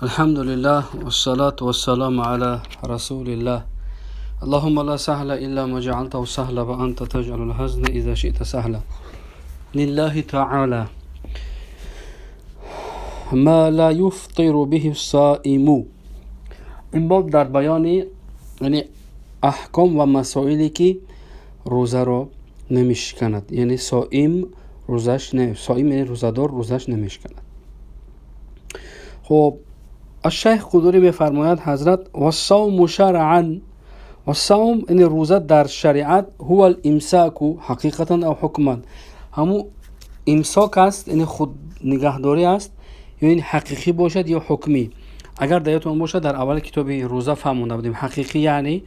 الحمد لله والصلاة والسلام على رسول الله. اللهم لا سهل إلا ما جعلته سهلا وأنت تجعل الحزن إذا شئت سهلا. لله تعالى ما لا يفطر به الصائم. این باب در بیان یعنی احکام و مسائلی که روزه را نمیشکند، یعنی صائم یعنی روزدار روزش نمیشکند. خب الشیخ قدوری میفرماید حضرت والصوم شرعا، والصوم یعنی روزه در شریعت هو الامساک حقیقتا او حکما، همون امساک است یعنی خود نگهداری است، یا این حقیقی باشد یا حکمی. اگر دیتون باشد در اول کتاب روزه فهمونده بودیم حقیقی یعنی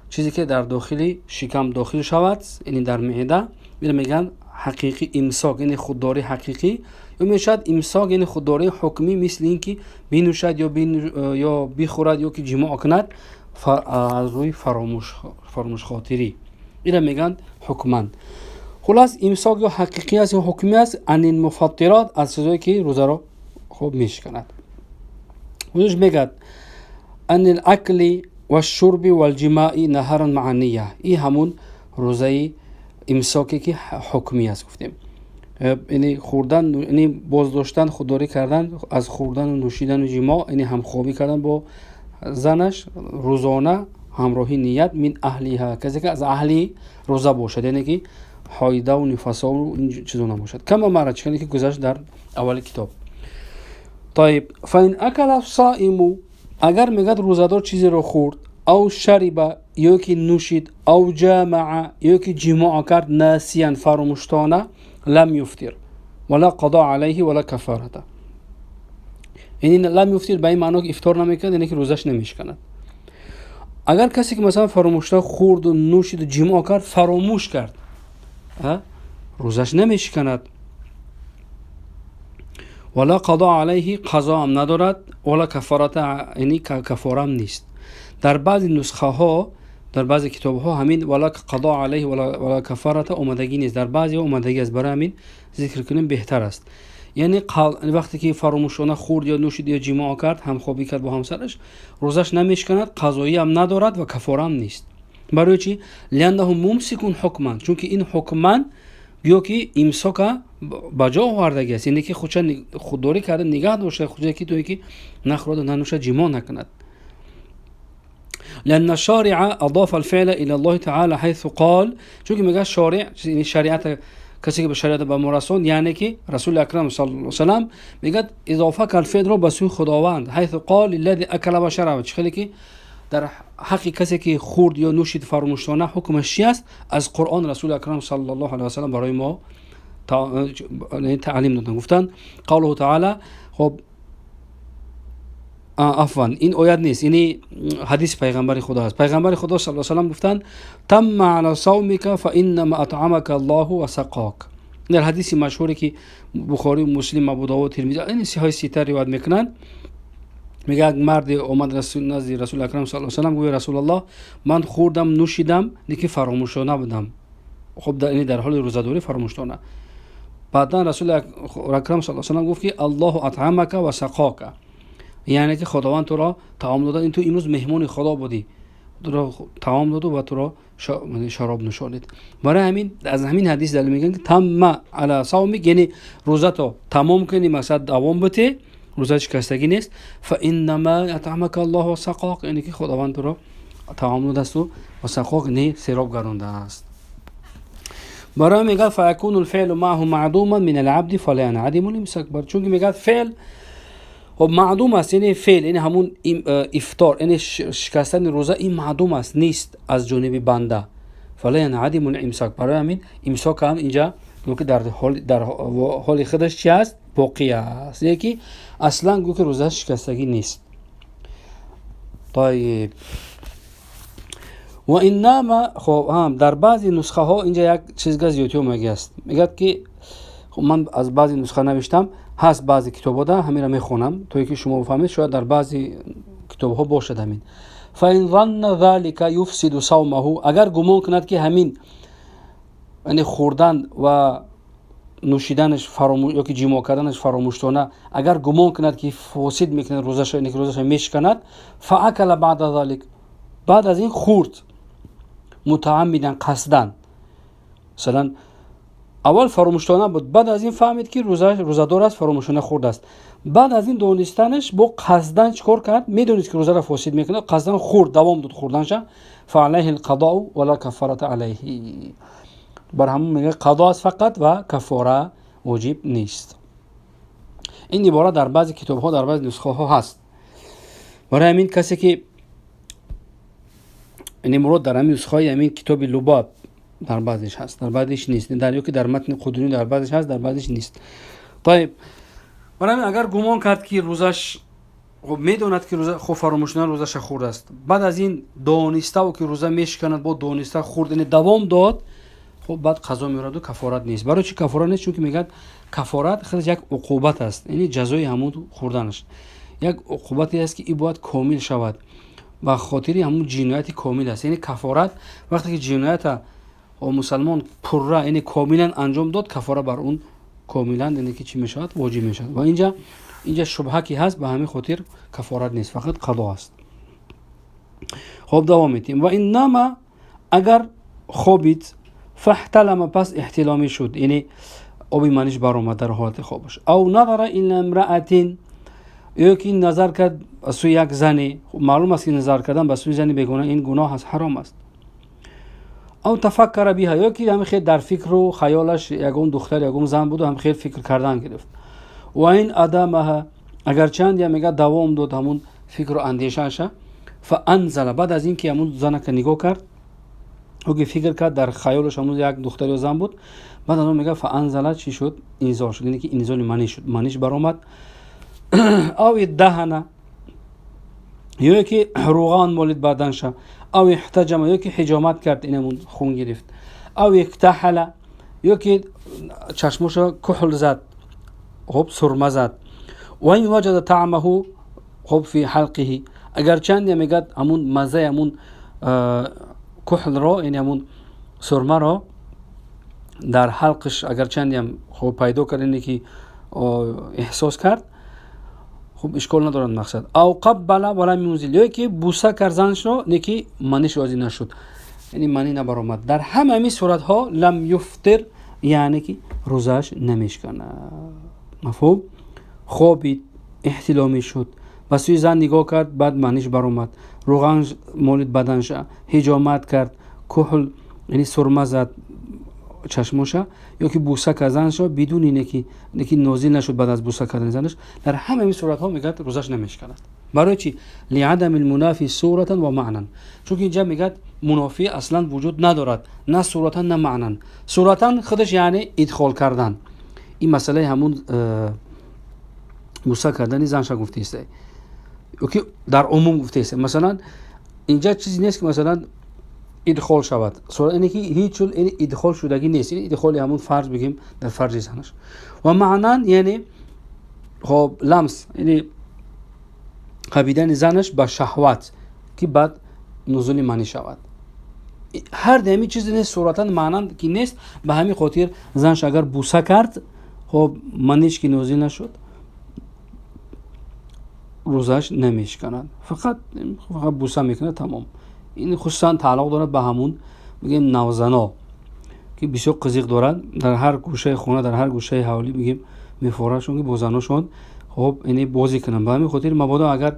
چیزی که در داخل شکم داخل شود، یعنی در معده میگن حقیقی امساک یعنی خودداری حقیقی، یا میشد امساک یعنی خودداری حکمی، مثل اینکه بینوشد یا بخورد یا که جماع کند از روی فراموش خاطری، اینا میگن حکما. خلاص امساک یا حقیقی است یا حکمی است عن المفطرات، از چیزایی که روزه را خوب میشکند. خودش میگه ان الاکل والشرب والجماع نهارا مع النیه، این همون روزه امساکی که حکمی است گفتیم، یعنی خوردن یعنی بازداشتن خودداری کردن از خوردن و نوشیدن و جماع، یعنی همخوابی کردن با زنش روزانه همراهی نیت من اهلیها، کسی که از اهلی روزه باشد، یعنی که حایده و نفسا و این چیزا نباشد، کما مرد که گذشت در اول کتاب. طيب فإن أكل الصائم، اگر میگد روزدار چیزی رو خورد، او شرب یا که نوشید، او جامع یا که جماع کرد، ناسیان فراموشتانه، لم یفطر ولا قضاء علیه ولا کفاره. یعنی لم یفطر به این معنی که افطار نمیکنه، یعنی که روزش نمیشکند. اگر کسی که مثلا فراموشتانه خورد و نوشید و جماع کرد، فراموش کرد، روزش نمیشکند. ولا قضاء علیه، قضا هم ندارد، ولا کفارت یعنی کفاره هم نیست. در بعضی نسخه ها در بعضی کتاب ها همین ولا قضاء علیه ولا کفارت اومدگی نیست، در بعضی اومدگی است، برای همین ذکر کنیم بهتر است. یعنی وقتی که فراموشانه خورد یا نوشید یا جماع کرد، هم خوابی کرد با همسرش، روزش نمیشکند، قضایی هم ندارد و کفاره هم نیست. برای چی؟ لانه ممسک حکما، چون که این حکما گویا که امساک بجا آوردگی است، یعنی که خودداری کرده نگه داشته خودش که توی که نخورد و ننوشد جماع نکند. لأن الشارع اضاف الفعل الى الله تعالى حيث قال، چون که میگه شارع یعنی شریعت، کسی که به شریعت به ما رسوند، یعنی که رسول اکرم صلی الله علیه و سلم میگه اضافه کل فعل رو به سوی خداوند، حيث قال الذي اكل و شرب، خیلی که در حق کسی که خورد یا نوشید فراموشانه حکمش چی است، از قرآن رسول اکرم صلی الله علیه و سلم برای ما تعلیم دادن. گفتن قوله تعالی، خب عفوا این آیت نیست، یعنی حدیث پیغمبر خدا است. پیغمبر خدا صلی الله علیه و سلم گفتن تم علی صومک فانما اطعمک الله و سقاک. در حدیث مشهوری که بخاری و مسلم، ابو داود، ترمذی این صحیح سیتا روایت میکنن، میگه مرد اومد نزد رسول اکرم صلی الله علیه و سلم، گفت رسول الله من خوردم نوشیدم دیگه فراموشانه بودم. خب در حال روزه‌داری فراموشانه. بعدا رسول اکرم صلی الله علیه و سلم گفت که الله اطعمک و سقاک، یعنی که خداوند تو را طعام داد، این تو امروز مهمان خدا بودی، تو را طعام داد و تو را شراب نوشانید. برای همین از همین حدیث دلیل میگن که تم علی صومک، یعنی روزه تو تمام کنی، مقصد دوام بده، روزه شکستگی نیست. فانما اطعمک الله و سقاک، یعنی که خداوند تو را طعام داده است و سقاک نه سیراب گرانده است. برای میگه فیکون الفعل معه معدوما من العبد فلا ينعدم الامساك، چون که میگه فعل و معدوم است، یعنی فعل یعنی همون افطار یعنی شکستن روزه، این معدوم است، نیست از جانب بنده. فلا ينعدم الامساك، برای همین امساک هم اینجا که در حال خودش چی است؟ باقی است، یکی اصلا گویا که روزه شکستگی نیست. طيب و انما خب هم در بعضی نسخه ها اینجا یک چیز زیادی میگه است، میگه که خب من از بعضی نسخه نوشتم، هست بعضی کتابا ده همین رو میخونم تا اینکه شما بفهمید، شاید در بعضی کتاب ها باشد همین. فإن ظن ذلك يفسد صومه، اگر گمان کند که همین یعنی خوردن و نوشیدنش فراموش یا که جماع کردنش فراموشانه اگر گمان کند که فاسد میکند روزش میشکند، فاکل بعد ذلك، بعد از این خورد متعمدا قصدن، مثلا اول فراموشانه بود، بعد از این فهمید که روزدار است، فراموشانه خورد است، بعد از این دونستنش با قصدن چیکار کرد، میدونید که روزه را فاسد میکنه، قصدن خورد، دوام داد خوردنش، فعليه القضاء ولا کفاره علیه، بر همون میگه قضا است فقط و کفاره واجب نیست. این عبارت در بعضی کتاب ها در بعضی نسخه ها هست. برای همین کسی که این مراد در همین نسخه های همین کتاب لباب در بعضیش هست، در بعضیش نیست، در یکی در متن قدونی در بعضیش هست، در بعضیش نیست. طيب، برای همین اگر گمان کرد که روزش خب میدوند که روزه خب فراموشانه روزش خورد است، بعد از این دانسته و که روزه میشکند با دانسته خورد، این دوام داد، خب بعد قضا میراد و کفارت نیست. برای چی کفارت نیست؟ چون که میگن کفارت خودش یک عقوبت است، یعنی جزای همون خوردنش یک عقوبتی است که این باید کامل شود و خاطری همون جنایت کامل است. یعنی کفارت وقتی که جنایت و مسلمان پره یعنی کاملا انجام داد، کفاره بر اون کاملا یعنی که چی میشود؟ واجب میشود. و اینجا شبهه کی هست، به همین خاطر کفارت نیست، فقط قضا است. خب دوام میتیم. و انما اگر خوابید فاحتلم، پس احتلامی شد، یعنی آبی منیش برآمد در حالت خوابش، او نظر الى امرأة، یا که نظر کرد به سوی یک زنی، معلوم است که نظر کردن به سوی زنی بیگانه این گناه است، حرام است. او تفکر بها، یا که هم خیلی در فکر و خیالش یگون دختر یگون زن بود و هم خیلی فکر کردن گرفت. و این ادمها، اگر چند یا میگه دوام داد همون فکر و اندیشه‌اش، فانزل، بعد از این که همون زن که نگاه کرد او که فکر کرد در خیالش همون یک دختر یا زن بود، بعد اون میگه فانزل چی شد؟ انزال شد، یعنی که انزال منی شد، منیش برآمد. او دهنه، یا که روغان مالید بدنش، او احتجم، یا که حجامت کرد، اینمون خون گرفت، او اکتحل، یا که چشمش کحل زد، خب سرمه زد. و این وجد طعمه خب فی حلقه، اگر چند میگه همون مزه همون کحل را، یعنی همون سرمه را در حلقش اگر چند هم خب پیدا کرد، که احساس کرد، خب اشکال ندارد مقصد. او قبل ولم ينزل، یا که بوسه کردنش رو نکی منیش واضح نشد، یعنی منی نبرآمد، در همه صورت ها لم یفطر، یعنی که روزش نمیشکنه. مفهوم؟ خوابید، احتلامی شد، به سوی زن نگاه کرد، بعد منیش برآمد، روغن مالید بدنش، حجامت کرد، کحل یعنی سرمه زد چشمش، یا که بوسه کردنش بدون اینه که نازل نشد بعد از بوسه کردن زنش، در همه این صورت ها میگه روزش نمیشکند. برای چی؟ لعدم المنافی صورتا و معنا، چون اینجا میگه منافی اصلا وجود ندارد، نه صورتا نه معنا. صورتا خودش یعنی ادخال کردن، این مسئله همون بوسه کردن زنش گفته است، که در عموم گفته است. مثلا اینجا چیزی نیست که مثلا ادخال شود، صورت اینه که هیچ این ادخال شدگی نیست، این ادخال همون فرض بگیم در فرج زنش. و معنا یعنی خب لمس، یعنی قبیدن زنش با شهوت که بعد نزول منی شود. هر دمی چیزی نیست صورتا معنا که نیست، به همین خاطر زنش اگر بوسه کرد، خب منیش که نازل نشد، روزش نمیشکند، فقط بوسه میکنه، تمام. این خصوصا تعلق دارد به همون میگیم نوزنا که بسیار قزیق دارن، در هر گوشه خونه، در هر گوشه حوالی میگیم میفورشون که با زناشون خب اینی بازی کنن. به همین خاطر مبادا اگر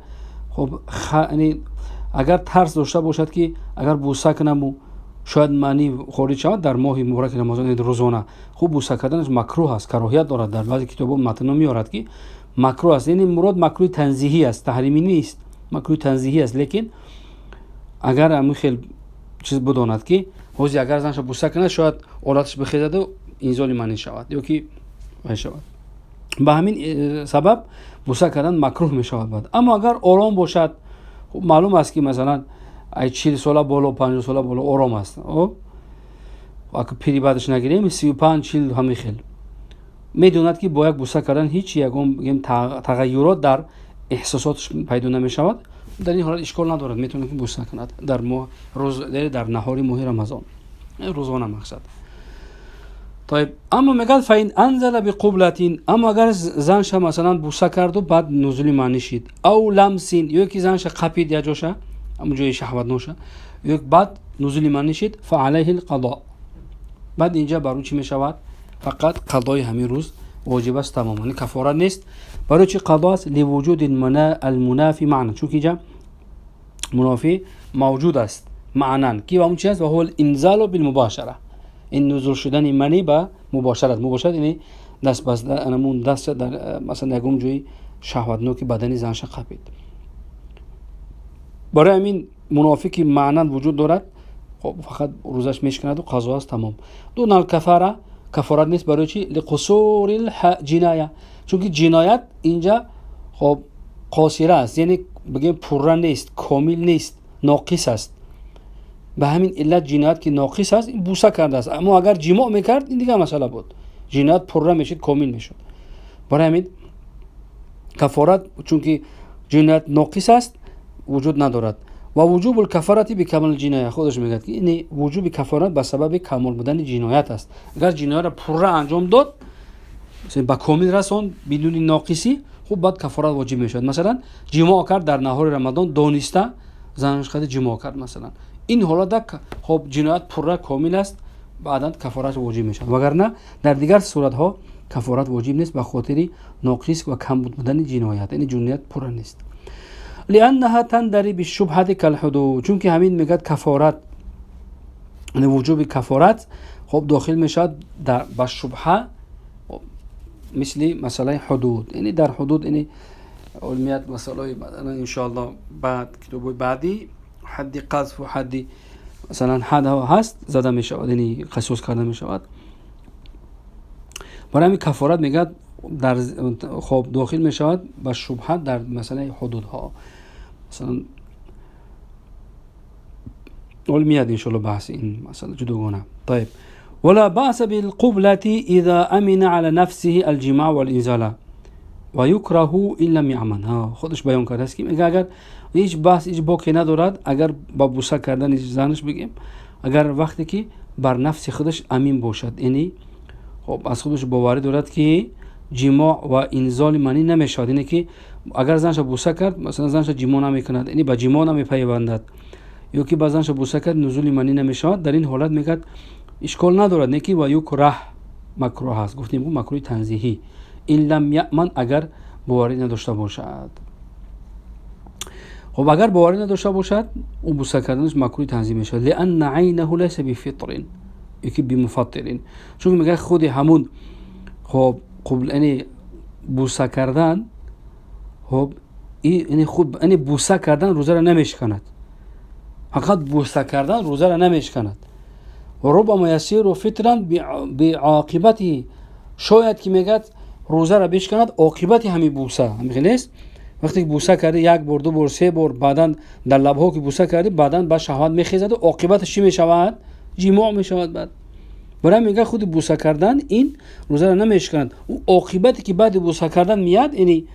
خب یعنی اگر ترس داشته باشد که اگر بوسه کنم و شاید معنی خارج شود در ماه مبارک رمضان روزانه، خب بوسه کردنش مکروه است، کراهیت دارد. در بعضی کتابا متن میارد که مکروه است، یعنی مراد مکروه تنزیهی است، تحریمی نیست، مکروه تنزیهی است. لیکن اگر همون خیلی چیز بداند که حوزی اگر زنش بوسه کنه شاید اولادش بخیزد و انزال منی شود یا که شود، به همین سبب بوسه کردن مکروه می شود بعد. اما اگر آرام باشد، خب معلوم است که مثلا 40 ساله بالا 50 ساله بالا آرام است، خب اگه پیری بعدش نگیریم 35 40 همین خیلی میدوند که با یک بوسه کردن هیچ یگم تغییرات در احساساتش پیدا نمی شود، در این حالت اشکال ندارد، میتونه که بوسه کند در ماه روز در نهار ماه رمضان، روزانه مقصد. طيب اما میگه فاین انزل بقبلتین، اما اگر زنش مثلا بوسه کرد و بعد نزولی معنی شید، او لمسین، یکی زنش قپید یا جوشه اما جوی شهوت نوشه، یک بعد نزولی معنی شید، فعليه القضاء. بعد اینجا برای چی میشود؟ فقط قضای همین روز واجب است تماما، یعنی کفاره نیست. برای چی قضا است؟ لوجود المنافی معنا، چون که اینجا منافی موجود است معنا، کی همون چی است؟ و هو الانزال بالمباشره، این نزول شدن منی با مباشرت یعنی دست بستن، همون دست در مثلا یکم جوی شهوت نوک بدنی زنش قپید. برای همین منافی که معنا وجود دارد، خب فقط روزش میشکند و قضا است تمام. دون الکفاره، کفارت نیست. برای چی؟ لقصور الجنایه، چون که جنایت اینجا خب قاصره است، یعنی بگیم پره نیست، کامل نیست، ناقص است. به همین علت جنایت که ناقص است این بوسه کرده است، اما اگر جماع میکرد این دیگه مسئله بود، جنایت پره میشد، کامل میشد. برای همین کفارت چون که جنایت ناقص است وجود ندارد. و وجوب الکفارتی به کمال جنایت، خودش میگه که این وجوب کفارت به سبب کمال بودن جنایت است. اگر جنایت را پره انجام داد، مثلا با کامل رسون بدون ناقصی، خب بعد کفارت واجب میشد. مثلا جماع کرد در نهار رمضان، دانسته زنش خود جماع کرد، مثلا این حالت خب جنایت پره کامل است، بعدا کفارت واجب میشد. وگرنه در دیگر صورت ها کفارت واجب نیست به خاطر ناقص و کم بودن جنایت، یعنی جنایت پره نیست. لانها تندری بالشبهه كالحدود، چون که همین میگه کفارت، یعنی وجوب کفارت خب داخل میشد در با شبهه، مثل مسئله حدود، یعنی در حدود، یعنی علمیت مسئله ان شاء الله بعد کتاب بعدی حد قذف و حد مثلا حد هست زده میشود، یعنی قصاص کرده میشود. برای همین کفارت میگه در خب داخل میشود با شبهه در مسئله حدود ها، مثلا علمیت ان شاء الله بحث این مسئله جداگانه. طيب ولا باس بالقبلة اذا امن على نفسه الجماع والانزال ويكره ان لم يعمن. خودش بیان کرده است که اگر هیچ بحث هیچ باکی ندارد اگر با بوسه کردن زنش بگیم، اگر وقتی که بر نفس خودش امین باشد، یعنی خب از خودش باوری دارد که جماع و انزال معنی نمیشود، یعنی که اگر زنش بوسه کرد مثلا زنش جماع نمیکند، یعنی با جماع نمیپیوندد، یا که با زنش بوسه کرد نزول معنی نمیشود، در این حالت میگه اشکال ندارد، نه که و یکره مکروه است، گفتیم مکروه تنزیهی، این لم یأمن اگر باوری نداشته باشد. خب اگر باوری نداشته باشد اون بوسه کردنش مکروه تنزیه میشه، لان عینه لیس بفطر، یکی بمفطر، چون میگه خود همون خب قبل یعنی بوسه کردن، خب این خود یعنی بوسه کردن روزه را نمیشکند، فقط بوسه کردن روزه را نمیشکند. و ربما یسیر فطرا بعاقبته، شاید که میگه روزه را بشکند عاقبت همین بوسه، همین نیست؟ وقتی بوسه کردی یک بار دو بار سه بار، بعدن در لبها که بوسه کردی بعدن با شهوت میخیزد و عاقبتش چی میشود؟ جماع میشود. بعد برای میگه خود بوسه کردن این روزه را نمیشکند، او عاقبتی که بعد بوسه کردن میاد، یعنی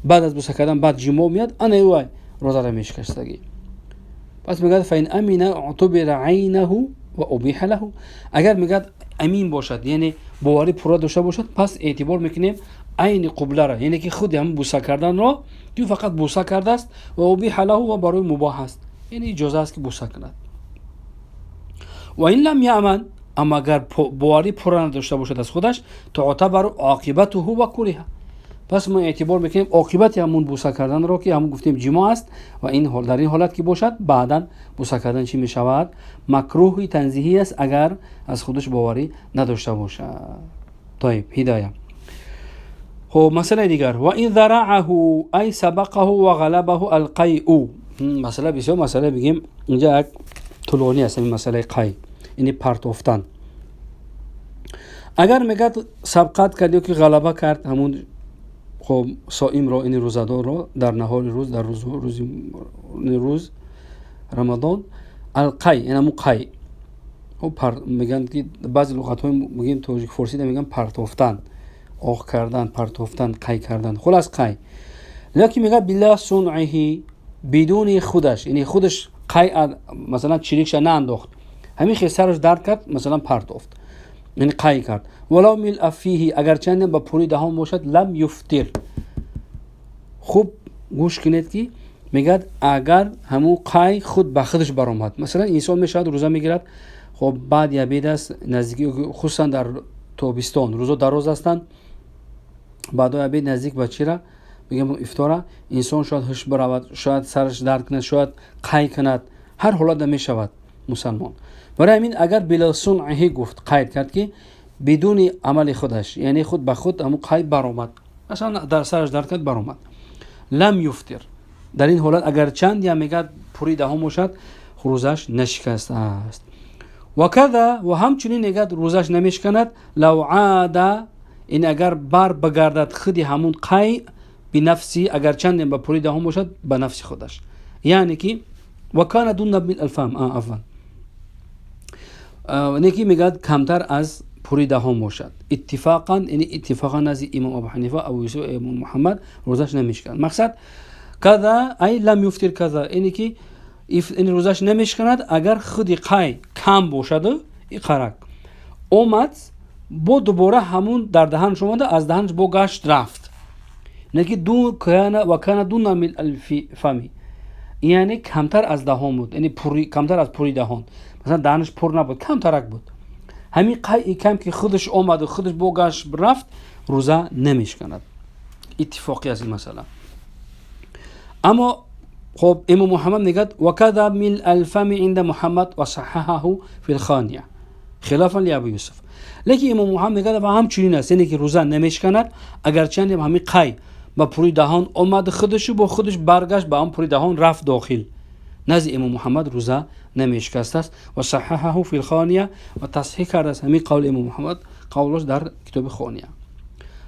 بعد از بوسه کردن بعد جماع میاد، انا وای روزه را میشکستگی. پس میگه فین امین اعتبر عینه و ابیح له، اگر میگه امین باشد یعنی باوری پورا داشته باشد، پس اعتبار میکنیم عین قبله را، یعنی که خود هم بوسه کردن را که فقط بوسه کرده است و ابیح له و برای مباح است، یعنی اجازه است که بوسه کند. و این لم یأمن، اما اگر باوری پورا نداشته باشد از خودش، تعتبر عاقبته و کره، پس ما اعتبار میکنیم عاقبت همون بوسه کردن را که همون گفتیم جماع است، و این در این حالت که باشد بعداً بوسه کردن چی میشود؟ مکروه تنزیهی است اگر از خودش باوری نداشته باشد. طيب هدایه. خب مسئله دیگر، و این ذرعه ای سبقه و غلبه القیء، مسئله بسیار مسئله بگیم اینجا یک طولانی است این مسئله قی، یعنی پرتافتن. اگر میگه سبقت کرد که غلبه کرد همون خب صائم را، این روزدار را در نهار روز، در روز رمضان، القی یعنی همون قی، خب میگن که بعضی لغت های میگیم توجیه فارسی میگن پرتافتن، آخ کردن، پرتافتن، قی کردن، خلاص قی. لکن میگه بلا صنعه، بدون خودش، یعنی خودش قی مثلا چریکش نه انداخت، همین خیلی سرش درد کرد مثلا پرتافت، یعنی قای کرد. ولو ملء فیه، اگر چند با پوری دهان باشد، لم یفطر. خوب گوش کنید که میگه اگر همون قای خود به خودش برآمد، مثلا انسان میشود روزه میگیرد، خب بعد یا بعد از نزدیکی، خصوصا در تابستان روزا دراز هستند، بعد یا بعد نزدیک به چی را میگم افطار، انسان شاید هش برود، شاید سرش درد کند، شاید قای کند، هر حالت میشود مسلمان. برای همین اگر بلا صنعه گفت قید کرد که بدون عمل خودش، یعنی خود به خود همون قید برآمد، مثلا در سرش درد کرد برآمد، لم یفطر. در این حالت اگر چند یا میگه پوری دهم باشد، روزش نشکسته است. و کذا، و همچنین میگه روزش نمیشکند لو عاد، این اگر بار بگردد خودی همون قی بنفسی، اگر چند با پوری دهم باشد به نفس خودش، یعنی که و کان دون من الفم عفوا، نکی میگه کمتر از پوری دهم باشد، اتفاقا، یعنی اتفاقا نزد امام ابو حنیفه، ابو یوسف، امام محمد روزش نمیشکند. مقصد کذا ای لم یفطر کذا، یعنی که این روزش نمیشکند اگر خودی قای کم باشد و قرق اومد با دوباره همون در دهن شما از دهنش با گشت رفت، نکی دو کان و کان دون من الفمی، یعنی کمتر از دهان بود، یعنی پوری کمتر از پوری دهان، مثلا دهنش پر نبود، کم ترک بود، همین قای کم که خودش اومد و خودش با گشت رفت، روزه نمیشکند. اتفاقی از این مسئله. اما خب امام محمد میگه و کذا من الفم عند محمد و صححه فی الخانیه خلافا لابو یوسف. لیکن امام محمد میگه و همچنین است، یعنی که روزه نمیشکند اگر چند همین قای با پوری دهان اومد خودش با خودش برگشت با اون پوری دهان رفت داخل، نزد امام محمد روزه نمیشکسته است. و صححه فی الخانیه، و تصحیح کرده است همین قول امام محمد، قولش در کتاب خانیه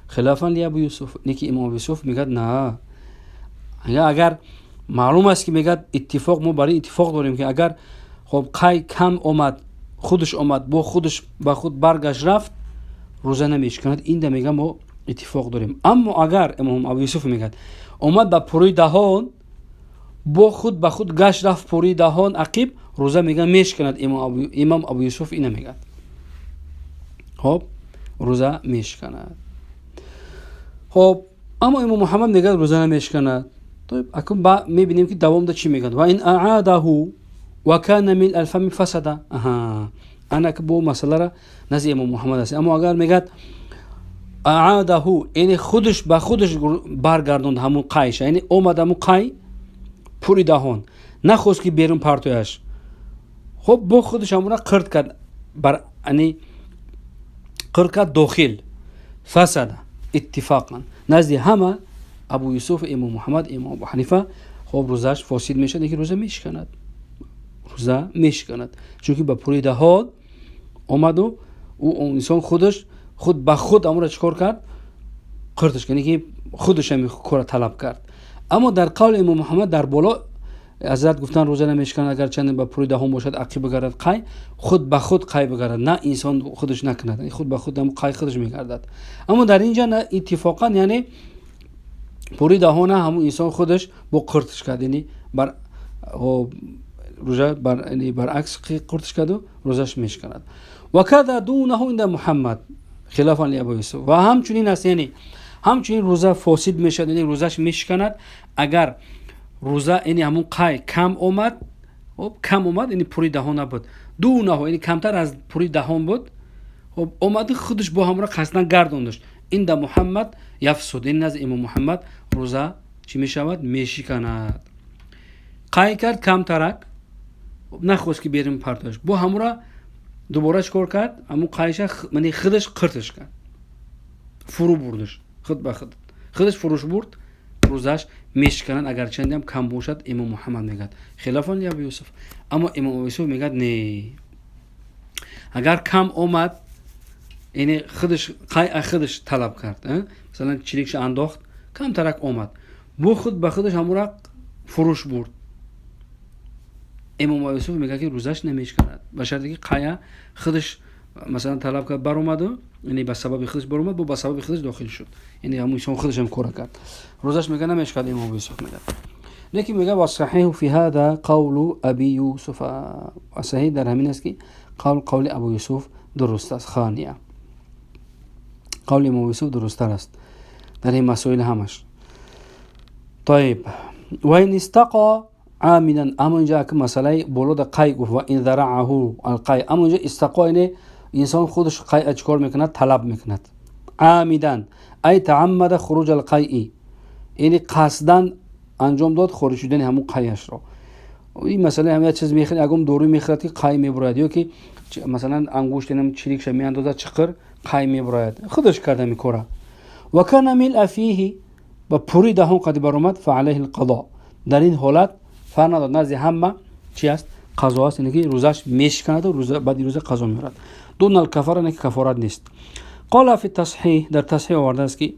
خلافا لابو یوسف. لیکن امام ابو یوسف میگه نه، اگر معلوم است که میگه اتفاق، ما برای اتفاق داریم که اگر خب قای کم اومد خودش اومد با خودش با خود برگشت رفت، روزه نمیشکند، این ده میگه ما اتفاق داریم. اما اگر امام ابو یوسف میگه اومد با پوری دهان با خود به خود گشت رفت پوری دهان عقب، روزه میگه میشکند. امام ابو یوسف اینو میگه، خب روزه میشکند. خب اما امام محمد میگه روزه نمیشکند. طيب اكون میبینیم که دوام ده چی میگن، و این اعاده و کان من الفم فسد. انا که بو مسئله را نزد امام محمد است. اما اگر میگه اعاده، یعنی خودش با خودش برگردوند همون قایش، یعنی اومد همون قای پوری دهان نخواست که بیرون پرتویش، خب با خودش همون را قرد کرد، بر یعنی قرد کرد داخل، فسد اتفاقا نزد همه ابو یوسف، امام محمد، امام ابو حنیفه، خب روزش فاسد میشه، دیگه روزه میشکند، روزه میشکند، چون که با پوری دهان اومد و اون انسان خودش خود به خود امر چیکار کرد، قرتش کنه که خودش هم کار طلب کرد. اما در قول امام محمد در بالا حضرت گفتن روزه نمیشکند اگر چند با پوری دهان باشد عقب بگردد قای، خود به خود قای بگردد، نه انسان خودش نکند، خود به خود هم قای خودش میگردد. اما در اینجا نه، اتفاقا یعنی پوری دهان همون انسان خودش با قرتش کرد، یعنی بر روزه یعنی برعکس قرتش کرد و روزش میشکند. و کذا دونه عند محمد خلافا لابو یوسف. و همچنین است، یعنی همچنین روزه فاسد میشد، یعنی روزش میشکند اگر روزه یعنی همون قای کم اومد، کم اومد یعنی پوری دهان نبود، دونه یعنی کمتر از پوری دهان بود، خب اومد خودش با همراه قصدن گردوندش، این در محمد یفسد، این نزد امام محمد روزه چی میشود، میشکند. قای کرد کم ترک، نخواست که بیرون پرتوش، با همراه دوباره چکار کرد، همون قایش یعنی خودش قرتش کرد، فرو بردش، خود به خود خودش فروش برد، روزش میشکند اگر چندی هم کم باشد. امام محمد میگه خلافا لابو یوسف. اما امام ابو یوسف میگه نه، اگر کم اومد یعنی خودش قای خودش طلب کرد، مثلا چلیکش انداخت کم ترک اومد، بو خود به خودش همون را فروش برد، امام ابو یوسف میگه که روزش نمیشکند، به شرطی که قای خودش مثلا طلب کرد بر اومد، یعنی به سبب خودش بر اومد، با سبب خودش داخل شد، یعنی همون انسان خودش هم کار کرد، روزش میگه نمیشکند. امام ابو یوسف میگه، لیکن میگه والصحیح فی هذا قول ابی یوسف، صحیح در همین است که قول ابو یوسف درست است. خانیه قول امام یوسف درست است در این مسائل همش. طيب و این استقا عامدا، اما اینجا که مسئله بلود قی گفت و این ذرعه القی، اما اینجا استقا اینه انسان خودش قی چکار میکند؟ طلب میکند. عامدا ای تعمد خروج القی، یعنی قصدن انجام داد خارج شدن همون قیش را. این مسئله هم یه چیز میخواد، اگم دوری میخواد که قی میبراید، یا که مثلا انگشت اینم چریکش میاندازه چقر قی میبراید، خودش کرده میکره. و کان ملء فیه، و پوری دهان قد برآمد، فعلیه القضاء، در این حالت فرنا نزد همه چی است؟ قضا است، یعنی که روزش میشکند و بعد روز قضا میبرد. دون الکفاره، نه کفارت نیست. قال فی التصحیح، در تصحیح آورده است که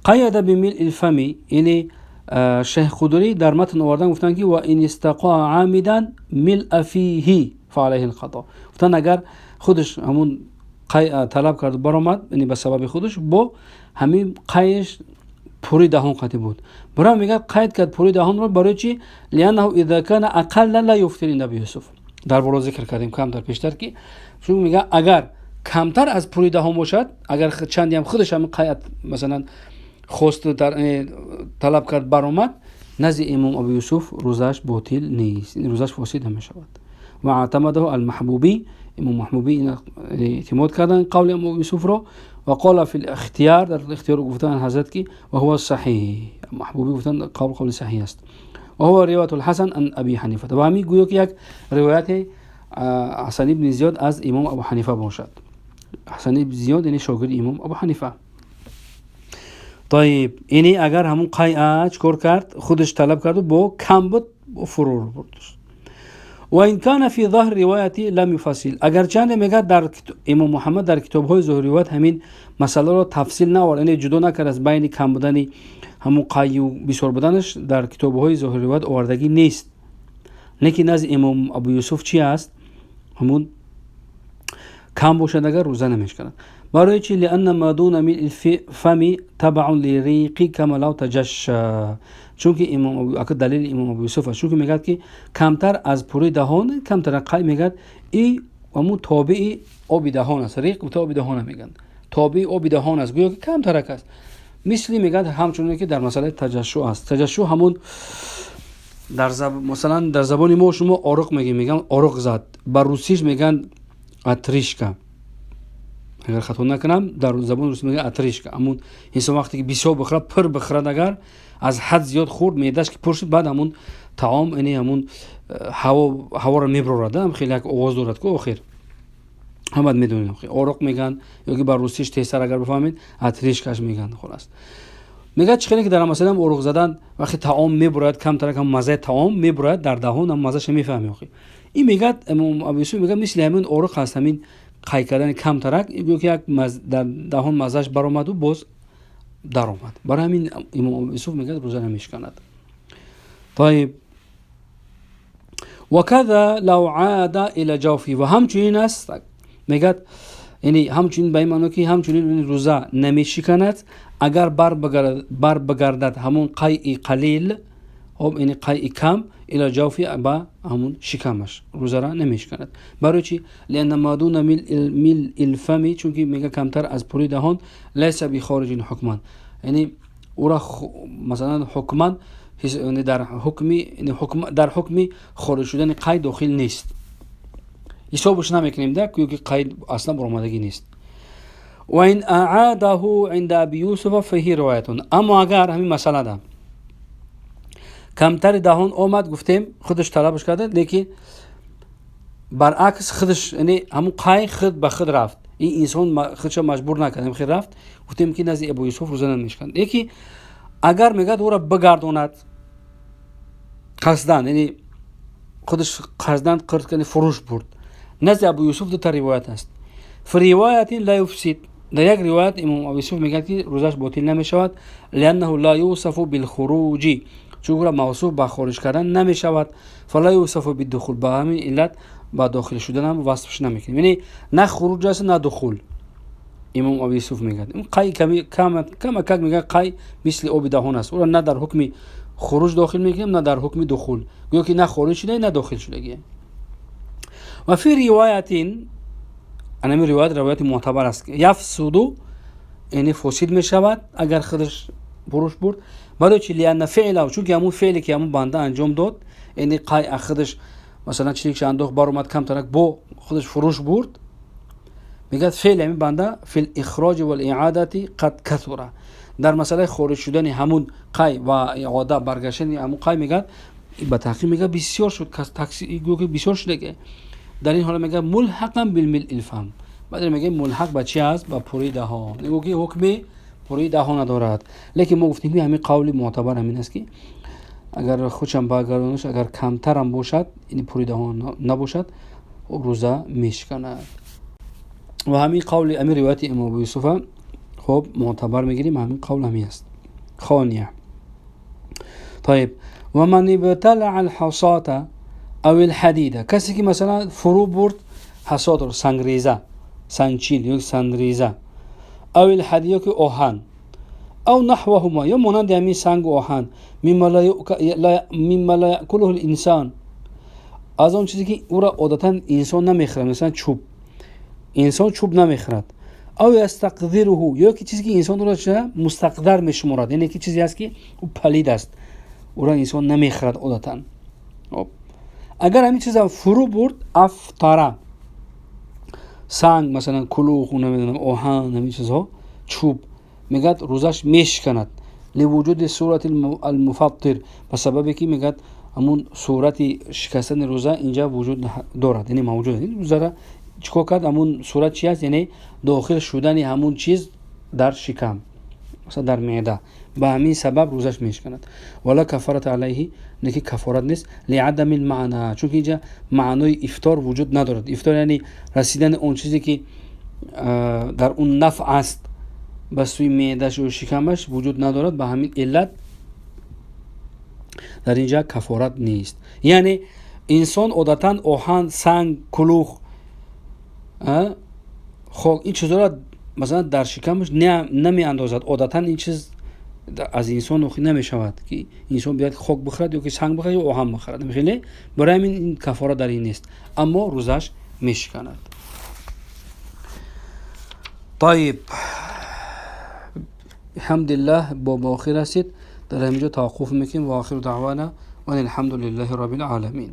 قید بملء الفم، یعنی شیخ خدری در متن آوردن گفتن که و این استقا عامدا ملء فیه فعلیه القضاء، گفتن اگر خودش همون قی طلب کرد برآمد، یعنی به سبب خودش با همین قیش پوری دهان قطعی بود. برای میگه قید کرد پوری دهان رو، برای چی؟ لانه اذا کان اقل لا یفطر النبی یوسف، در بالا ذکر کردیم کم در پیشتر که چون میگه اگر کمتر از پوری دهان باشد، اگر چندی هم خودش هم قید مثلا خواست در طلب کرد برآمد، نزد امام ابو یوسف روزش باطل نیست، روزش فاسد می شود. و اعتمده المحبوبی، امام محبوبی اعتماد کردن قول امام یوسف را. و قال فی الاختیار، در اختیار گفتن حضرت کی و هو صحیح، محبوبی گفتن قول صحیح است. و هو روایت الحسن عن ابی حنیفه، و همین گویا که یک روایت حسن ابن زیاد از امام ابو حنیفه باشد. حسن ابن زیاد یعنی شاگرد امام ابو حنیفه. طيب اینی اگر همون قیع چکار کرد؟ خودش طلب کرد و با کم بود فرور بردش. و این کان فی ظاهر روایتی لم یفصل، اگر چند میگه در امام محمد در کتاب های ظاهر روایت همین مسئله رو تفصیل نوارد، یعنی جدا نکرد از بین کم بودن همون قیع و بسیار بودنش، در کتاب های ظاهر روایت آوردگی نیست. لیکن نزد امام ابو یوسف چی است؟ همون کم باشد اگر روزه نمیشکند. برای چی؟ لأن ما دون ملء الفم تبع لریقی کما لو تجشا، چون که امام ابو دلیل امام ابو یوسف چون که میگه که کمتر از پوری دهان، کمتر قی میگه ای همون تابع آب دهان است. ریق و تابع دهان میگن، تابع آب دهان است، گویا که کمتر است. مثلی میگه همچون که در مسئله تجشع است. تجشع همون در مثلا در زبان ما شما آرق میگن آرق زد، بر روسیش میگن اتریشکا، اگر خطا نکنم در زبان روسی میگه اتریشکا. همون انسان وقتی که بسیار بخوره پر بخوره، اگر از حد زیاد خورد معدهش که پر شد، بعد همون طعام یعنی همون هوا رو میبره، هم خیلی یک آواز دارد که آخر همه میدونید آرق میگن، یا که بر روسیش تیسر اگر بفهمید اتریشکاش میگن. خلاص میگه چخیلی که در مثلا آرق زدن وقتی طعام میبرد، کم تر کم مزه طعام میبرد در دهان، هم مزهش میفهمی. آخه این میگه امام ابو یوسف میگه مثل همین آرق هست، همین قی کردن کم ترک، یک در دهان مزهش برآمد و باز در آمد. برای همین امام ابو یوسف میگه روزه نمیشکند. طيب وكذا لو عاد الى جوفی، و همچنین است میگه، یعنی همچنین به این معنی که همچنین روزه نمیشکند اگر بر بگردد همون قی قلیل، خب یعنی قی کم الى جوفی با همون شکمش، روزه را نمیشکند. برای چی؟ لان ما دون ملء الفم، چون که میگه کمتر از پوری دهان، لیس بخارج حکما، یعنی او را مثلا حکما یعنی در حکم خارج شدن قید داخل نیست، حسابش نمیکنیم ده که قید اصلا برآمدگی نیست. و این اعاده عند ابی یوسف فهی روایتون، اما اگر همین مسئله ده کمتر دهان آمد، گفتیم خودش طلبش کرده، لیکن برعکس خودش یعنی همون قید خود به خود رفت، این انسان خودش مجبور نکرد، خود رفت، گفتیم که نزد ابو یوسف روزه نمیشکند. یکی اگر میگه او را بگرداند قصدن، یعنی خودش قصدن قرض کنه فروش برد، نزد ابو یوسف دو تا روایت است. فی روایت لا یفسد، در یک روایت امام ابو یوسف میگه که روزش باطل نمیشود، لانه لا یوصف بالخروج، چون موصوف به خارج کردن نمیشود، فلا یوصف بالدخول، با همین علت با داخل شدن هم وصفش نمیکنیم، یعنی نه خروج است نه دخول. امام ابو یوسف میگه این قی کم میگه قی مثل آب دهان است، او نه در حکم خروج داخل میگیم نه در حکم دخول، گویا که نه خارج شده نه داخل شده. و فی روایت انمی روایت معتبر است که یفسدو یعنی فاسد می شود اگر خودش فروش برد. برای چی؟ لأن فعله، چون که همون فعلی که همون بنده انجام داد، یعنی قای خودش مثلا چیزی که انداخت بار اومد کم ترک با خودش فروش برد، میگه فعل همین بنده فی الاخراج و الاعاده قد کثر، در مسئله خارج شدن همون قای و اعاده برگشتن همون قای میگه به تحقیق میگه بسیار شد، تاکسی گو که بسیار شده که در این حال میگه ملحقا بالملء الفم، بعد میگه ملحق به چی است؟ به پوری دهان، میگه که حکم پوری دهان ندارد. لیکن ما گفتیم همین قولی معتبر همین است که اگر خودشم برگردونش اگر کمتر هم باشد، یعنی پوری دهان نباشد، روزه میشکند. و همین قول امیر روایت امام ابو یوسف خب معتبر میگیریم، همین قول همین است. خانیه. طيب و من ابتلع الحصاة او الحديده، کسی که مثلا فرو برد حصات رو، سنگریزه، سنگچیل یا سنگریزه، او الحدیده که آهن، او نحوهما یا مانند همین سنگ و آهن، مما لا یأکله الانسان، از اون چیزی که او را عادتا انسان نمیخورد، مثلا چوب، انسان چوب نمیخورد. او یستقذره، یا که چیزی که انسان او را مستقذر میشمارد، یعنی که چیزی است که او پلید است، او را انسان نمیخورد عادتا. اگر همین چیزا فرو برد، افطره، سنگ مثلا کلوخ و نمیدونم آهن، همین چیزها، چوب، میگد روزش میشکند. لوجود صورت المفطر، به سببی که میگد همون صورت شکستن روزه اینجا وجود دارد، یعنی موجود. این روزه چیکار کرد؟ همون صورت چی است؟ یعنی داخل شدن همون چیز در شکم، مثلا در معده، به همین سبب روزش میشکند. ولا کفارت علیه، نکی کفارت نیست، لعدم المعنى، چون که اینجا معنای افطار وجود ندارد. افطار یعنی رسیدن اون چیزی که در اون نفع است به سوی معدهش و شکمش وجود ندارد، به همین علت در اینجا کفارت نیست. یعنی انسان عادتا آهن، سنگ، کلوخ، خب این چیزا را مثلا در شکمش نمی اندازد، عادتا این چیز از انسان نخی نمی شود که انسان بیاد خاک بخورد یا که سنگ بخورد یا آهن بخورد، نمیخواد. برای همین این کفاره در این نیست، اما روزش میشکند. طيب الحمدلله با آخر رسید، در همینجا توقف میکنیم و آخر دعوانا و الحمدلله رب العالمین.